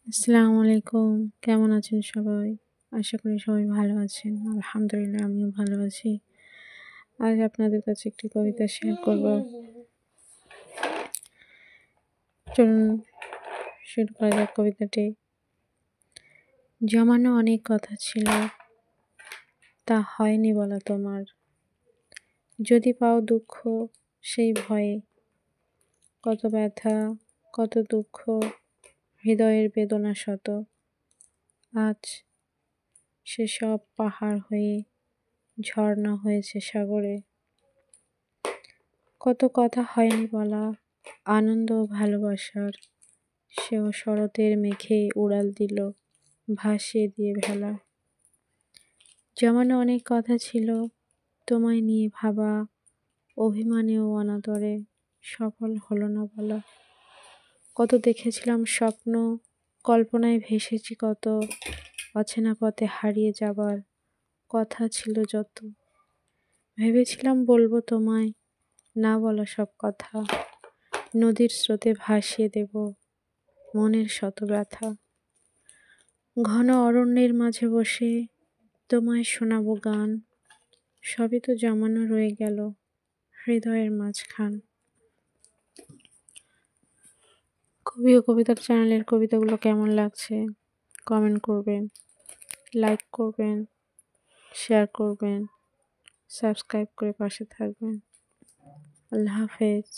আসসালামু আলাইকুম। কেমন আছেন সবাই? আশা করি সবাই ভালো আছেন। আলহামদুলিল্লাহ আমিও ভালো আছি। আজ আপনাদের কাছে একটি কবিতা শেয়ার করব। চলুন শুরু করা যাক কবিতাটি। জমানো অনেক কথা ছিল, তা হয়নি বলা তোমার। যদি পাও দুঃখ সেই ভয়ে, কত ব্যথা, কত দুঃখ, হৃদয়ের বেদনা শত। আজ সেসব পাহাড় হয়ে ঝর্ণা হয়েছে সাগরে। কত কথা হয়নি বলা, আনন্দ ও ভালোবাসার, সেও শরতের মেঘে উড়াল দিল, ভাসিয়ে দিয়ে ভেলা। জমানো অনেক কথা ছিল, তোমায় নিয়ে ভাবা, অভিমানে ও অনাদরে সফল হলো না বলা। কত দেখেছিলাম স্বপ্ন, কল্পনায় ভেসেছি কত, অচেনা পথে হারিয়ে যাবার কথা ছিল যত। ভেবেছিলাম বলবো তোমায় না বলা সব কথা, নদীর স্রোতে ভাসিয়ে দেব মনের শত ব্যথা। ঘন অরণ্যের মাঝে বসে তোমায় শোনাবো গান, সবই তো জমানো রয়ে গেল হৃদয়ের মাঝখান। কবি ও কবিতার চ্যানেলের কবিতাগুলো কেমন লাগছে কমেন্ট করবেন, লাইক করবেন, শেয়ার করবেন, সাবস্ক্রাইব করে পাশে থাকবেন। আল্লাহ হাফেজ।